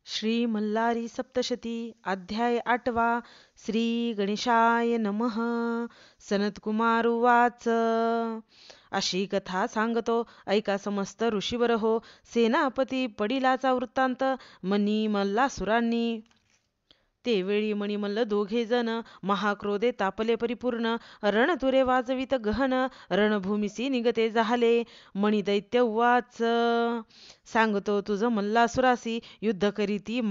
श्री मल्हारी सप्तशती अध्याय 8वा. श्री गणेशाय नमः. सनतकुमार उवाच. अशी कथा सांगतो ऐका समस्त ऋषीवर हो. सेनापती पडिलाचा वृत्तांत मनी मल्लासुरांनी. ते वेळी मणिमल्ल दोघे जण महाक्रोधे तापले परिपूर्ण. रणतुरे वाजवित गहन रणभूमीसी निगते झाले. मणिदैत्य उवाच. सांगतो तुझ मल्लासुरासी युद्ध करीती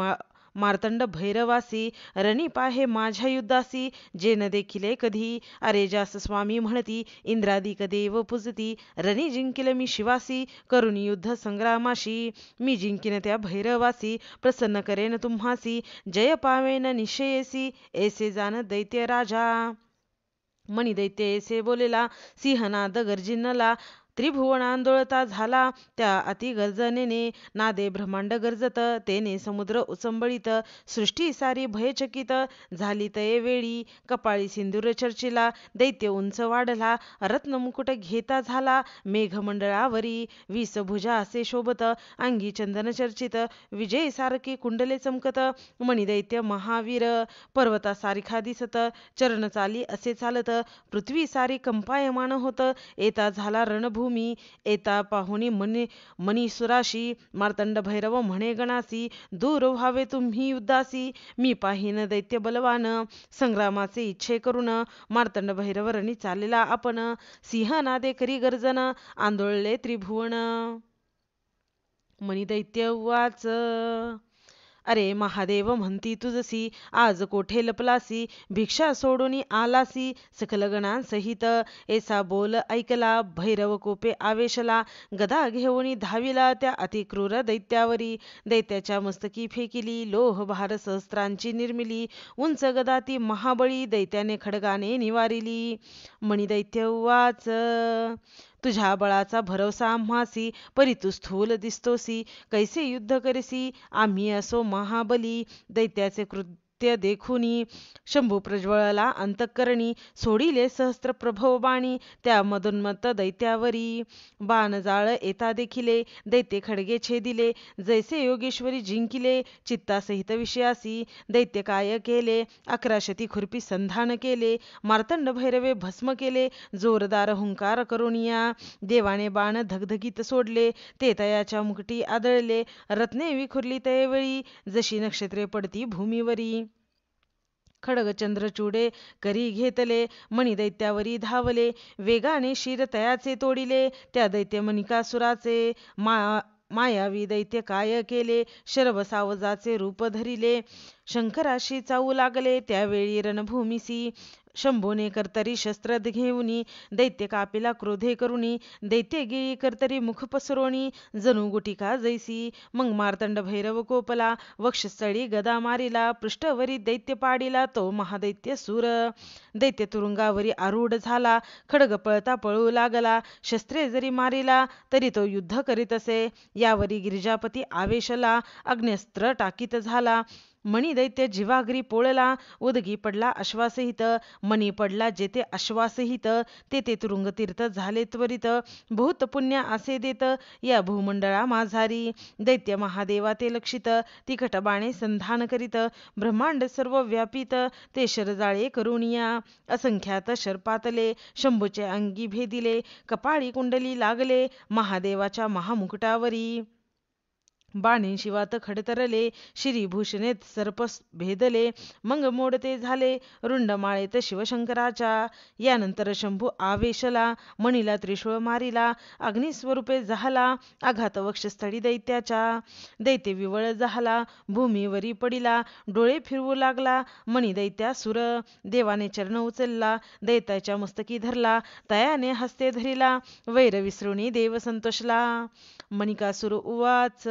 मार्तंड भैरवासी. रणी पाहे माझ्या युद्धासी जे न देखिले कधी. अरे जास स्वामी म्हणती इंद्रादिक देव पूजती. रणी जिंकिल मी शिवासी करुणी युद्ध संग्रामाशी. मी जिंकिन त्या भैरवासी प्रसन्न करेन तुम्हासी. जय पावेन निश्चयेसी ऐसे जाण दैत्य राजा. मणिदैत्य ऐसे बोलेला सिंहनाद गर्जिनला. त्रिभुवन आंदोळता झाला त्या अति गर्जनेने. नादे ब्रह्मांड गर्जत तेने समुद्र उचंबळीत. सृष्टी सारी भयचकित झाली तये वेळी. कपाळी सिंदूर चर्चिला दैत्य उंच वाढला. रत्नमुकुट घेता झाला मेघमंडळावरी. 20 भुजा असे शोभत अंगी चंदन चर्चित. विजय सारखे कुंडले चमकत मणिदैत्य महावीर. पर्वतासारिखा दिसत चरण चाली असे चालत. पृथ्वी सारी कंपायमान होत येता झाला रणभूमी. येता पाहुणी मणिसुराशी. मार्तंड भैरव म्हणे गणासी दूर व्हावे तुम्ही युद्धासी. मी पाहिन दैत्य बलवान संग्रामाचे इच्छे करून. मार्तंड भैरव रणी चाललेला आपण. सिंहनादे करी गर्जन आंदोळले त्रिभुवन. मणिदैत्य उवाच. अरे महादेव म्हणती तुझसी आज कोठे लपलासी. भिक्षा सोडून आलासी सकल गणांसहित. ऐसा बोल ऐकला भैरव कोपे आवेशला. गदा घेऊन धाविला त्या अतिक्रूर दैत्यावरी. दैत्याच्या मस्तकी फेकिली लोह भार सहस्त्रांची निर्मिली. उंच गदा ती महाबळी दैत्याने खडगाने निवारिली. मणिदैत्य उवाच. तुझ्या बळाचा भरवसा आम्हासी परी तू स्थूल दिसतोसी. कैसे युद्ध करीसी आम्ही असो महाबली. दैत्याचे कृत्य देखुनी शंभू प्रज्वळला अंतःकरणी. सोडिले सहस्त्र प्रभव बाणी त्या मदोन्मत्त दैत्यावरी. बाणजाळ येता देखिले दैत्य खडगे छेदिले. जैसे योगेश्वरी जिंकिले चित्तासहित विषयासी. दैत्य काय केले 11 शती खुरपी संधान केले. मार्तंड भैरवे भस्म केले जोरदार हुंकार करुनिया. देवाने बाण धगधगीत सोडले ते तयाच्या मुकटी आदळले. रत्ने विखुरली तयवेळी जशी नक्षत्रे पडती भूमीवरी. खडग चंद्रचूडे करी घेतले मणिदैत्यावरी धावले. वेगाने शिर तयाचे तोडिले त्या दैत्य मणिकासुराचे. मायावी दैत्य काय केले शरभ सावजाचे रूप धरिले. शंकराशी चावू लागले त्यावेळी रणभूमीसी. शंभूने करतरी शस्त्र घेऊनी दैत्य कापिला क्रोधे करुनी. दैत्य गिळी करतरी मुख पसरोनी जणू गुटिका जैसी. मग मार्तंड भैरव कोपला वक्षस्थळी गदा मारिला. पृष्ठवरी दैत्य पाडिला तो महादैत्य सूर. दैत्य तुरुंगावरी आरूढ झाला खडग पळता पळू लागला. शस्त्रे जरी मारिला तरी तो युद्ध करीत असे. यावरी गिरिजापती आवेशला अग्न्यस्त्र टाकीत झाला. मणिदैत्य जीवाग्री पोळला उदगी पडला अश्वासहित. मणी पडला जेथे अश्वासहित तेथे तुरुंगतीर्थ झाले त्वरित. बहुत पुण्य असे देत या भूमंडळा माझारी. दैत्य महादेवा ते लक्षित तिखट बाणे संधान करीत. ब्रह्मांड सर्व व्यापित ते शरजाळे करुनिया. असंख्यात शर्पातले शंभूचे अंगी भेदिले. कपाळी कुंडली लागले महादेवाच्या महामुकुटावरी. बाणे शिवात खडतरले श्रीभूषणेत सर्प भेदले. मग मोडते झाले रुंडमाळेत शिवशंकराच्या. यानंतर शंभू आवेशला मणीला त्रिशूळ मारिला. अग्निस्वरूपे झाला आघात वक्षस्थळी दैत्याच्या. दैत्य विवळ झाला भूमीवरी पडिला. डोळे फिरवू लागला मणिदैत्यासुर. देवाने चरण उचलला दैत्याच्या मस्तकी धरला. तयाने हस्ते धरिला वैर विसरुनी देव संतोषला. मणिकासुर उवाच.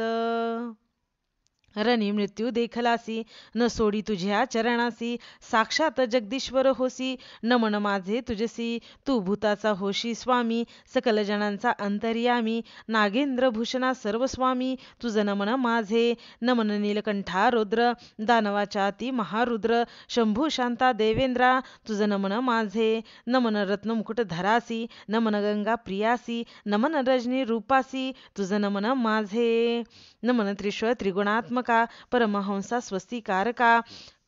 रणी मृत्यू देखलासी न सोडी तुझ्या चरणासी. साक्षात जगदीश्वर होसी नमन माझे तुझसी. तू भूताचा होशी स्वामी सकल जनांचा अंतर्यामी. नागेंद्र भूषणा सर्व स्वामी तुझ नमन माझे. नमन नीलकंठा रुद्र दानवाच्या ती महारुद्र. शंभू शांता देवेंद्रा तुझ नमन माझे. नमन रत्न मुकुट धरासी नमन गंगा प्रियासी. नमन रजनी रूपासी तुझ नमन माझे. नमन त्रिश्व त्रिगुणात्मका त्र्यंबका परमहंसा स्वस्तिकारका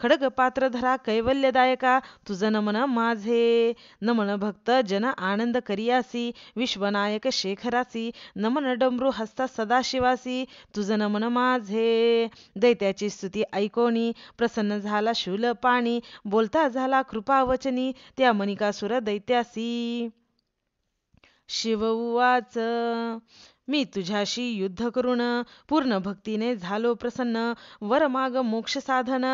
खडग पात्रधरा कैवल्यदायका तुझ नमन माझे. नमन भक्त जन आनंद करियासी विश्वनायक शेखरासी नमन डमरू हस्ता सदाशिवासी तुझ नमन माझे. दैत्याची स्तुती ऐकोनी प्रसन्न झाला शूलपाणी बोलता झाला कृपावचनी त्या मणिकासुर दैत्यासी. शिव उवाच मी तुझ्याशी युद्ध करून पूर्ण भक्तीने झालो प्रसन्न वर माग मोक्ष साधन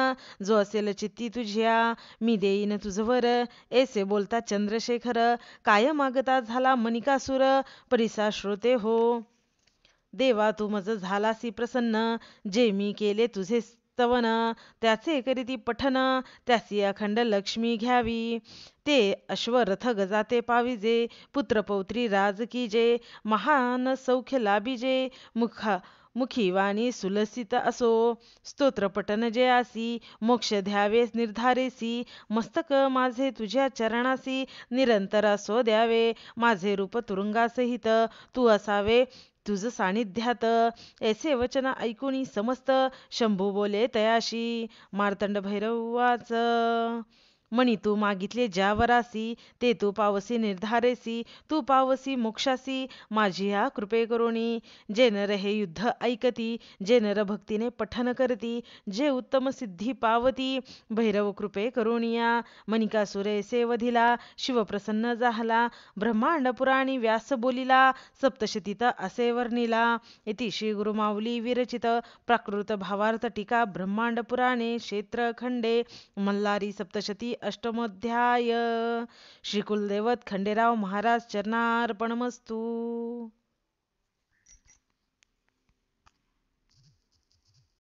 जो असेल चित्ती तुझ्या मी देईन तुझ वर. ऐसे बोलता चंद्रशेखर काय मागता झाला मणिकासुर परिसा श्रोते हो. देवा तू मज झालासी प्रसन्न जे मी केले तुझे स्तवन त्याचे करीती पठन त्यासी अखंड लक्ष्मी घ्यावी. ते अश्वरथ गजाते पाविजे पुत्र पौत्री राज कीजे महान सौख्य लाभिजे मुखी वाणी सुलसित असो स्तोत्र पठन जयासी मोक्ष द्यावे निर्धारेसी मस्तक माझे तुझ्या चरणासी निरंतर असो द्यावे माझे रूप तुरुंगासहित तू असावे तुझ सानिध्यात. ऐसे वचन ऐकुनी समस्त शंभू बोले तयाशी. मार्तंड भैरव उवाच मणी तू मागितले ज्यावरासी ते तू पावसी निर्धारेसी तू पावसी मोक्षासी माझी ह्या कृपे करुणी. जे नर हे युद्ध ऐकती जे नर भक्तीने पठन करती जे उत्तम सिद्धी पावती भैरव कृपे करुणिया. मणिकासुर ऐसे वधिला शिव प्रसन्न झाला ब्रह्मांड पुराणी व्यास बोलिला सप्तशतीत असे वर्णिला. इति श्री गुरुमाऊली विरचित प्राकृत भावार्थ टीका ब्रह्मांड पुराणे क्षेत्रखंडे मल्हारी सप्तशती अष्टमोध्याय. श्री कुलदैवत खंडेराव महाराज चरणार्पणमस्तु.